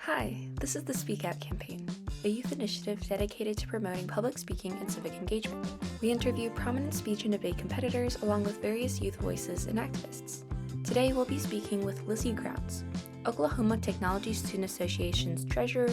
Hi, this is the SpeakOut campaign, a youth initiative dedicated to promoting public speaking and civic engagement. We interview prominent speech and debate competitors along with various youth voices and activists. Today we'll be speaking with Lizzie Grounds, Oklahoma Technology Student Association's treasurer,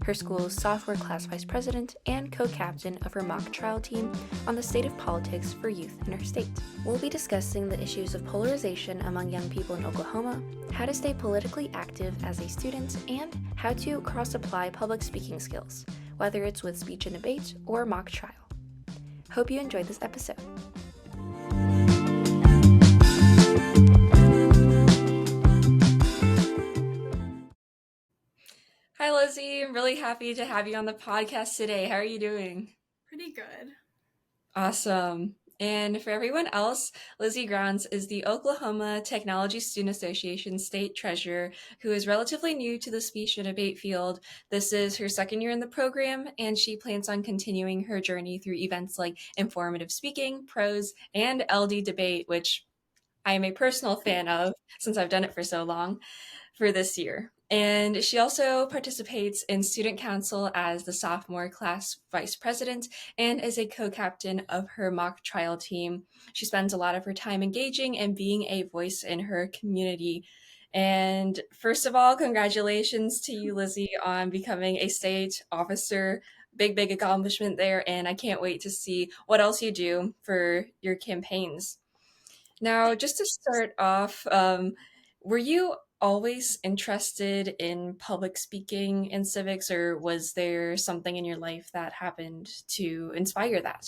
her school's Sophomore Class Vice President, and co-captain of her mock trial team on the state of politics for youth in her state. We'll be discussing the issues of polarization among young people in Oklahoma, how to stay politically active as a student, and how to cross-apply public speaking skills, whether it's with speech and debate or mock trial. Hope you enjoyed this episode. Hi, Lizzie. I'm really happy to have you on the podcast today. How are you doing? Pretty good. Awesome. And for everyone else, Lizzie Grounds is the Oklahoma Technology Student Association state treasurer who is relatively new to the speech and debate field. This is her second year in the program, and she plans on continuing her journey through events like informative speaking, prose, and LD debate, which I am a personal fan of since I've done it for so long, for this year. And she also participates in student council as the Sophomore Class Vice President and is a co-captain of her mock trial team. She spends a lot of her time engaging and being a voice in her community. And first of all, congratulations to you, Lizzie, on becoming a state officer. Big accomplishment there, and I can't wait to see what else you do for your campaigns. Now, just to start off, were you always interested in public speaking and civics, or was there something in your life that happened to inspire that?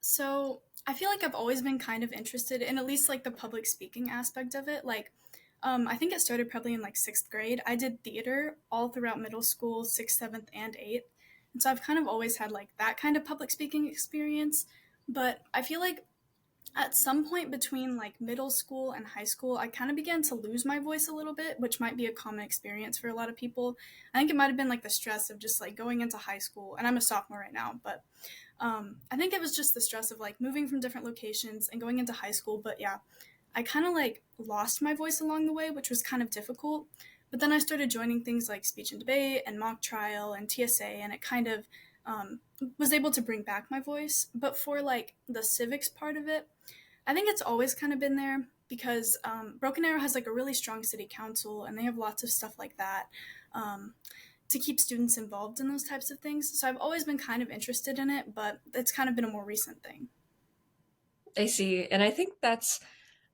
So I feel like I've always been kind of interested in at least like the public speaking aspect of it. I think it started probably in like sixth grade. I did theater all throughout middle school, sixth, seventh, and eighth. And so I've kind of always had like that kind of public speaking experience. But I feel like at some point between like middle school and high school, I kind of began to lose my voice a little bit, which might be a common experience for a lot of people. I think it might have been like the stress of just like going into high school, and I'm a sophomore right now, but I think it was just the stress of like moving from different locations and going into high school. But yeah, I kind of like lost my voice along the way, which was kind of difficult. But then I started joining things like speech and debate and mock trial and TSA, and it kind of was able to bring back my voice. But for like the civics part of it, I think it's always kind of been there because Broken Arrow has like a really strong city council, and they have lots of stuff like that to keep students involved in those types of things. So I've always been kind of interested in it, but it's kind of been a more recent thing. I see. And I think that's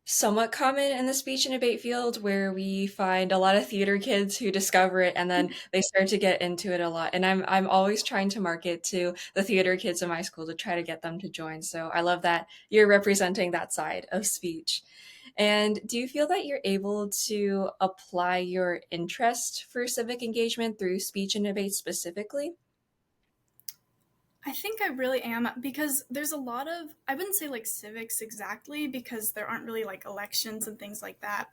somewhat common in the speech and debate field where we find a lot of theater kids who discover it and then they start to get into it a lot. And I'm always trying to market to the theater kids in my school to try to get them to join. So I love that you're representing that side of speech. And do you feel that you're able to apply your interest for civic engagement through speech and debate specifically? I think I really am because there's a lot of, I wouldn't say like civics exactly because there aren't really like elections and things like that,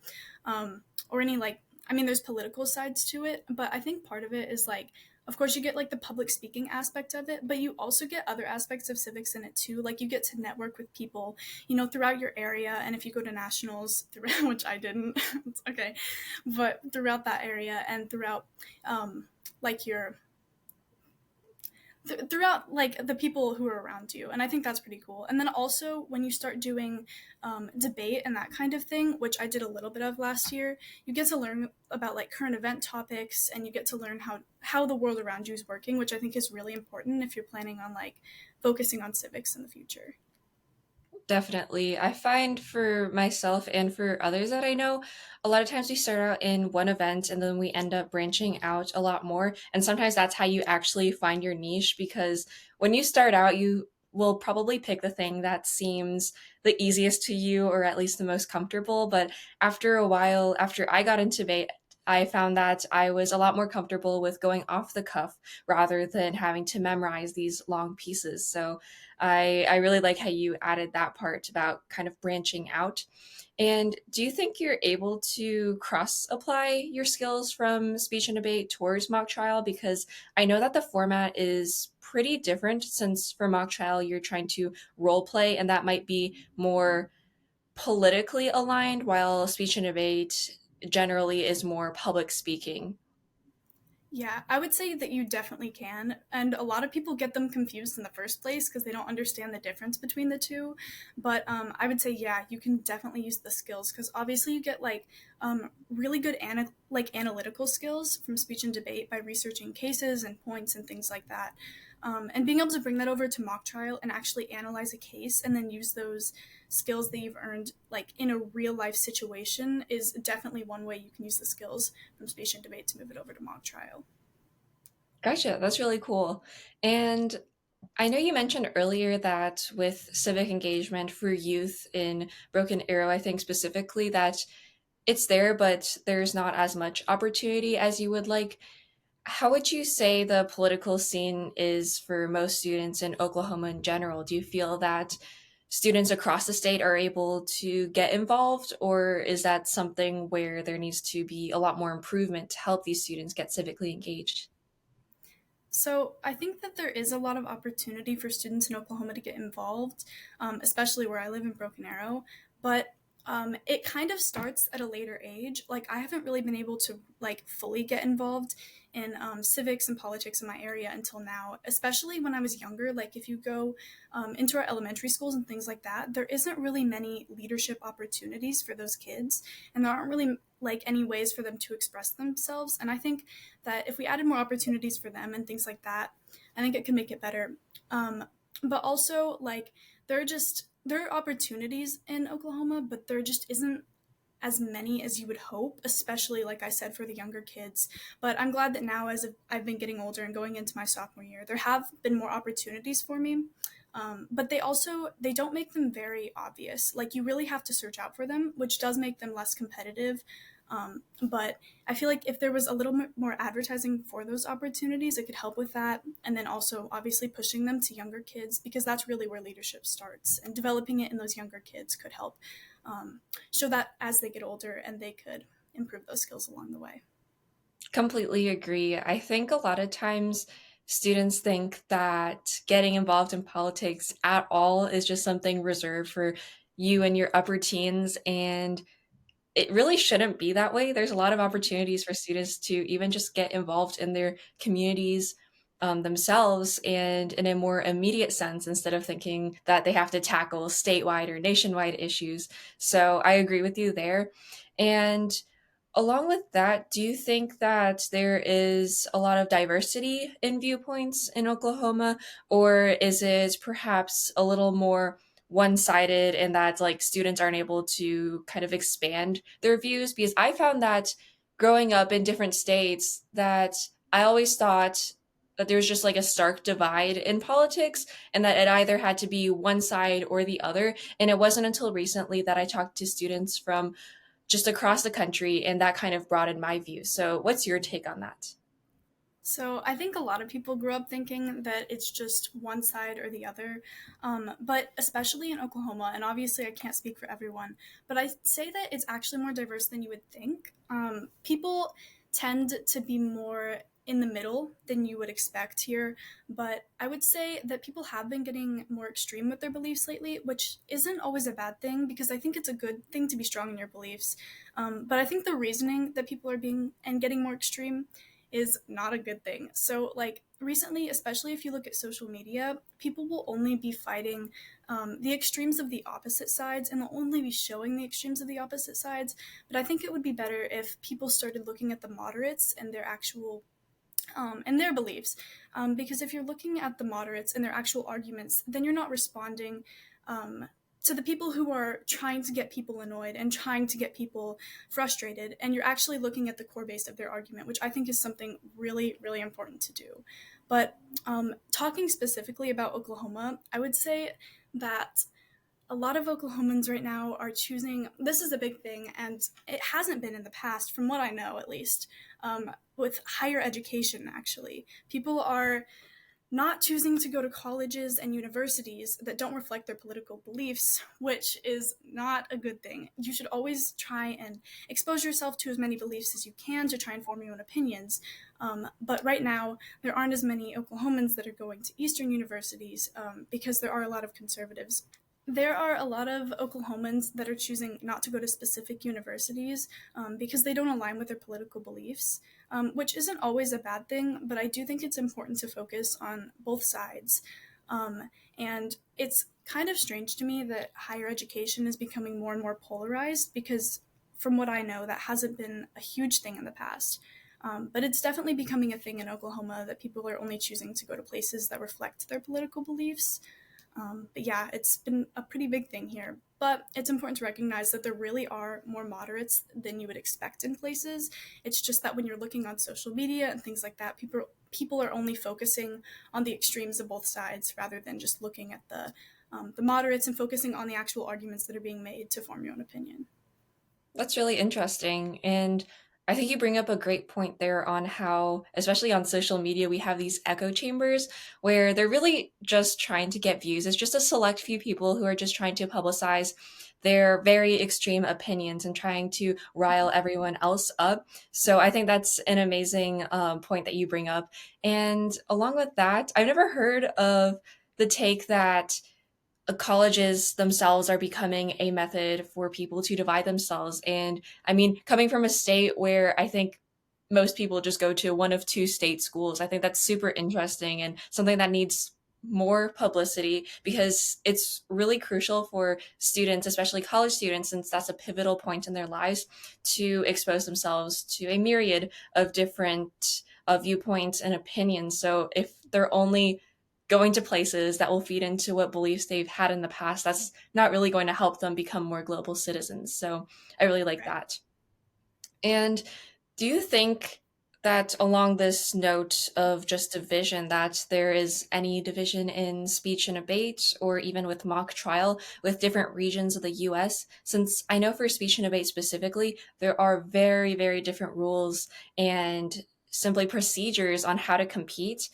or any like, I mean, there's political sides to it, but I think part of it is like, of course, you get like the public speaking aspect of it, but you also get other aspects of civics in it too. Like you get to network with people, throughout your area. And if you go to nationals, which I didn't, it's okay, but throughout that area and throughout like your throughout like the people who are around you, and I think that's pretty cool. And then also when you start doing debate and that kind of thing, which I did a little bit of last year, you get to learn about like current event topics, and you get to learn how the world around you is working, which I think is really important if you're planning on like focusing on civics in the future. Definitely. I find for myself and for others that I know, a lot of times we start out in one event and then we end up branching out a lot more. And sometimes that's how you actually find your niche because when you start out, you will probably pick the thing that seems the easiest to you or at least the most comfortable. But after a while, after I got into debate, I found that I was a lot more comfortable with going off the cuff rather than having to memorize these long pieces. So I really like how you added that part about kind of branching out. And do you think you're able to cross apply your skills from speech and debate towards mock trial? Because I know that the format is pretty different since for mock trial you're trying to role play and that might be more politically aligned while speech and debate generally is more public speaking. Yeah, I would say that you definitely can. And a lot of people get them confused in the first place because they don't understand the difference between the two. But I would say, yeah, you can definitely use the skills because obviously you get really good analytical skills from speech and debate by researching cases and points and things like that. And being able to bring that over to mock trial and actually analyze a case and then use those skills that you've earned like in a real life situation is definitely one way you can use the skills from speech and debate to move it over to mock trial. Gotcha. That's really cool. And I know you mentioned earlier that with civic engagement for youth in Broken Arrow, I think specifically that it's there, but there's not as much opportunity as you would like. How would you say the political scene is for most students in Oklahoma in general? Do you feel that students across the state are able to get involved, or is that something where there needs to be a lot more improvement to help these students get civically engaged? So I think that there is a lot of opportunity for students in Oklahoma to get involved, especially where I live in Broken Arrow. But it kind of starts at a later age. Like I haven't really been able to like fully get involved in civics and politics in my area until now. Especially when I was younger. Like if you go into our elementary schools and things like that, there isn't really many leadership opportunities for those kids, and there aren't really like any ways for them to express themselves. And I think that if we added more opportunities for them and things like that, I think it could make it better. But also, like, there are opportunities in Oklahoma, but there just isn't as many as you would hope, especially like I said for the younger kids. But I'm glad that now, as I've been getting older and going into my sophomore year, there have been more opportunities for me. But they don't make them very obvious. Like you really have to search out for them, which does make them less competitive. But I feel like if there was a little bit more advertising for those opportunities, it could help with that. And then also, obviously, pushing them to younger kids because that's really where leadership starts. And developing it in those younger kids could help show that as they get older and they could improve those skills along the way. Completely agree. I think a lot of times students think that getting involved in politics at all is just something reserved for you and your upper teens, and it really shouldn't be that way. There's a lot of opportunities for students to even just get involved in their communities themselves and in a more immediate sense instead of thinking that they have to tackle statewide or nationwide issues. So I agree with you there. And along with that, do you think that there is a lot of diversity in viewpoints in Oklahoma, or is it perhaps a little more one-sided and that like students aren't able to kind of expand their views? Because I found that growing up in different states that I always thought that there was just like a stark divide in politics and that it either had to be one side or the other. And it wasn't until recently that I talked to students from just across the country and that kind of broadened my view. So what's your take on that? So I think a lot of people grew up thinking that it's just one side or the other, but especially in Oklahoma, and obviously I can't speak for everyone, but I say that it's actually more diverse than you would think. People tend to be more in the middle than you would expect here, but I would say that people have been getting more extreme with their beliefs lately, which isn't always a bad thing because I think it's a good thing to be strong in your beliefs. But I think the reasoning that people are being and getting more extreme is not a good thing. So, like, recently, especially if you look at social media, people will only be fighting the extremes of the opposite sides and they'll only be showing the extremes of the opposite sides. But I think it would be better if people started looking at the moderates and their actual and their beliefs. Because if you're looking at the moderates and their actual arguments, then you're not responding to the people who are trying to get people annoyed and trying to get people frustrated. And you're actually looking at the core base of their argument, which I think is something really, really important to do. But talking specifically about Oklahoma, I would say that a lot of Oklahomans right now are choosing, this is a big thing, and it hasn't been in the past, from what I know at least, with higher education, actually. People are not choosing to go to colleges and universities that don't reflect their political beliefs, which is not a good thing. You should always try and expose yourself to as many beliefs as you can to try and form your own opinions. But right now, there aren't as many Oklahomans that are going to Eastern universities because there are a lot of conservatives There are a lot of Oklahomans that are choosing not to go to specific universities because they don't align with their political beliefs, which isn't always a bad thing, but I do think it's important to focus on both sides. And it's kind of strange to me that higher education is becoming more and more polarized because, from what I know, that hasn't been a huge thing in the past. But it's definitely becoming a thing in Oklahoma that people are only choosing to go to places that reflect their political beliefs. But yeah, it's been a pretty big thing here. But it's important to recognize that there really are more moderates than you would expect in places. It's just that when you're looking on social media and things like that, people are only focusing on the extremes of both sides rather than just looking at the moderates and focusing on the actual arguments that are being made to form your own opinion. That's really interesting. And I think you bring up a great point there on how, especially on social media, we have these echo chambers where they're really just trying to get views. It's just a select few people who are just trying to publicize their very extreme opinions and trying to rile everyone else up. So I think that's an amazing point that you bring up. And along with that, I've never heard of the take that colleges themselves are becoming a method for people to divide themselves. And I mean, coming from a state where I think most people just go to one of two state schools, I think that's super interesting and something that needs more publicity because it's really crucial for students, especially college students, since that's a pivotal point in their lives, to expose themselves to a myriad of different viewpoints and opinions. So if they're only going to places that will feed into what beliefs they've had in the past, that's not really going to help them become more global citizens. So I really like Right. that. And do you think that along this note of just division, that there is any division in speech and debate or even with mock trial with different regions of the US? Since I know for speech and debate specifically, there are very, very different rules and simply procedures on how to compete.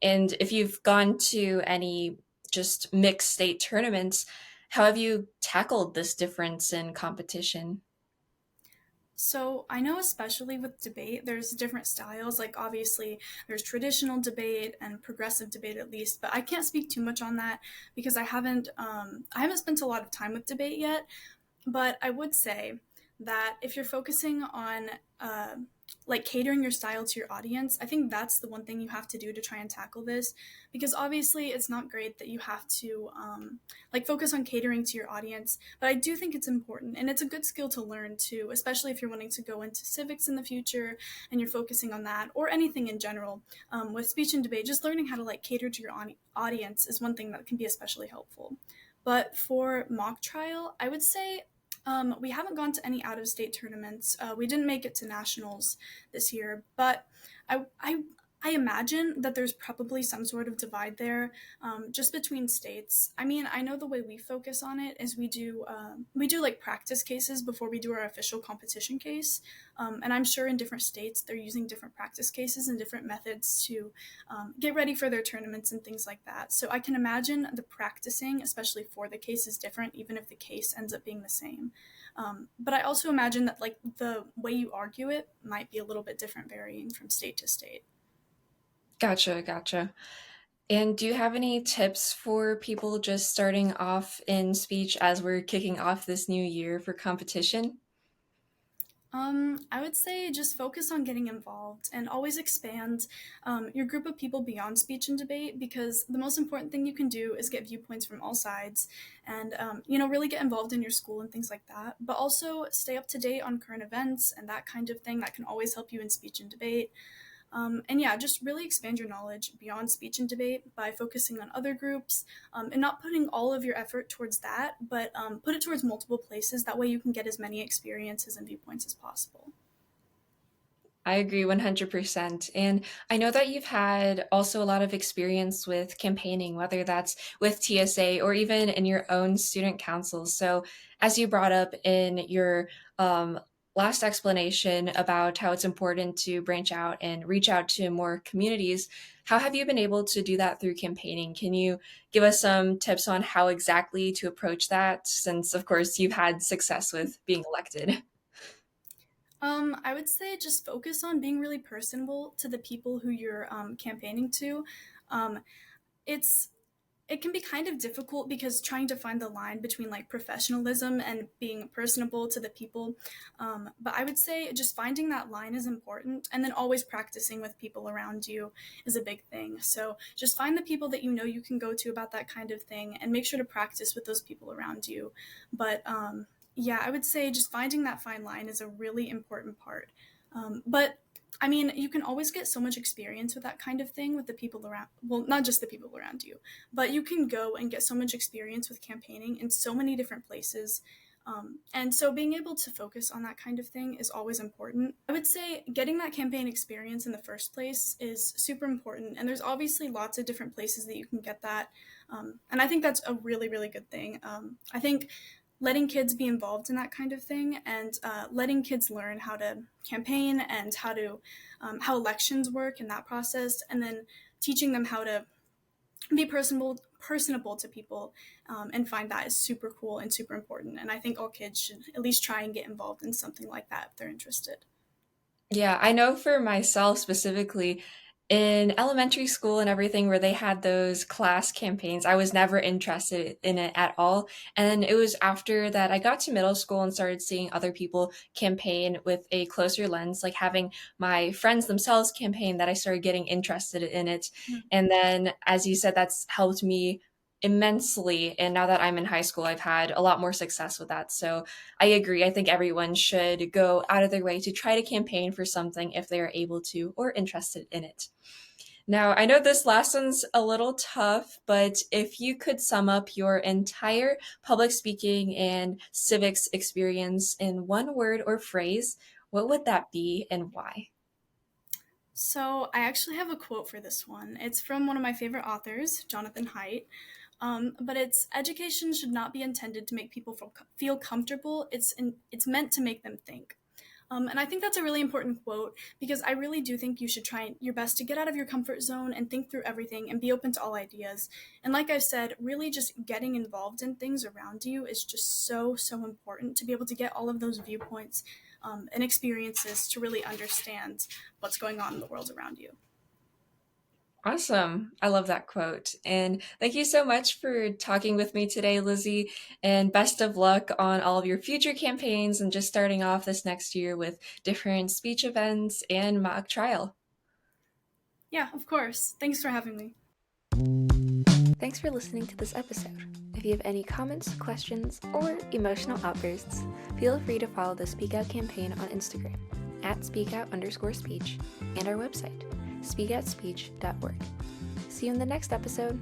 And if you've gone to any just mixed state tournaments, how have you tackled this difference in competition? So I know, especially with debate, there's different styles. Like obviously, there's traditional debate and progressive debate, at least. But I can't speak too much on that because I haven't spent a lot of time with debate yet. But I would say that if you're focusing on uh, like catering your style to your audience, I think that's the one thing you have to do to try and tackle this. Because obviously, it's not great that you have to like focus on catering to your audience, but I do think it's important and it's a good skill to learn too, especially if you're wanting to go into civics in the future and you're focusing on that or anything in general. With speech and debate, just learning how to like cater to your audience is one thing that can be especially helpful. But for mock trial, I would say we haven't gone to any out of state tournaments. We didn't make it to nationals this year, but I, I, I imagine that there's probably some sort of divide there, just between states. I mean, I know the way we focus on it is we do like practice cases before we do our official competition case, and I'm sure in different states they're using different practice cases and different methods to get ready for their tournaments and things like that. So I can imagine the practicing, especially for the case, is different, even if the case ends up being the same. But I also imagine that like the way you argue it might be a little bit different, varying from state to state. Gotcha, gotcha. And do you have any tips for people just starting off in speech as we're kicking off this new year for competition? I would say just focus on getting involved and always expand your group of people beyond speech and debate because the most important thing you can do is get viewpoints from all sides and, really get involved in your school and things like that. But also stay up to date on current events and that kind of thing that can always help you in speech and debate. And yeah, just really expand your knowledge beyond speech and debate by focusing on other groups and not putting all of your effort towards that, but put it towards multiple places. That way you can get as many experiences and viewpoints as possible. I agree 100%. And I know that you've had also a lot of experience with campaigning, whether that's with TSA or even in your own student councils. So, as you brought up in your last explanation about how it's important to branch out and reach out to more communities, how have you been able to do that through campaigning? Can you give us some tips on how exactly to approach that? Since, of course, you've had success with being elected. I would say just focus on being really personable to the people who you're campaigning to. Um, it's it can be kind of difficult because trying to find the line between like professionalism and being personable to the people. But I would say just finding that line is important, and then always practicing with people around you is a big thing. So just find the people that you know you can go to about that kind of thing, and make sure to practice with those people around you. But yeah, I would say just finding that fine line is a really important part. But I mean, you can always get so much experience with that kind of thing with the people around. Well, not just the people around you, but you can go and get so much experience with campaigning in so many different places. And so being able to focus on that kind of thing is always important. I would say getting that campaign experience in the first place is super important. And there's obviously lots of different places that you can get that. And I think that's a really, really good thing. I think letting kids be involved in that kind of thing, and letting kids learn how to campaign and how elections work in that process, and then teaching them how to be personable to people, and find that is super cool and super important. And I think all kids should at least try and get involved in something like that if they're interested. Yeah, I know for myself specifically, in elementary school and everything where they had those class campaigns, I was never interested in it at all. And it was after that I got to middle school and started seeing other people campaign with a closer lens, like having my friends themselves campaign, that I started getting interested in it. Mhm. And then, as you said, that's helped me immensely. And now that I'm in high school, I've had a lot more success with that. So I agree. I think everyone should go out of their way to try to campaign for something if they are able to or interested in it. Now, I know this last one's a little tough, but if you could sum up your entire public speaking and civics experience in one word or phrase, what would that be and why? So I actually have a quote for this one. It's from one of my favorite authors, Jonathan Haidt. But it's education should not be intended to make people feel comfortable. It's meant to make them think. And I think that's a really important quote, because I really do think you should try your best to get out of your comfort zone and think through everything and be open to all ideas. And like I've said, really just getting involved in things around you is just so, so important to be able to get all of those viewpoints, and experiences to really understand what's going on in the world around you. Awesome. I love that quote. And thank you so much for talking with me today, Lizzie. And best of luck on all of your future campaigns and just starting off this next year with different speech events and mock trial. Yeah, of course. Thanks for having me. Thanks for listening to this episode. If you have any comments, questions, or emotional outbursts, feel free to follow the SpeakOut campaign on Instagram at speakout_speech and our website, speakoutspeech.org. See you in the next episode.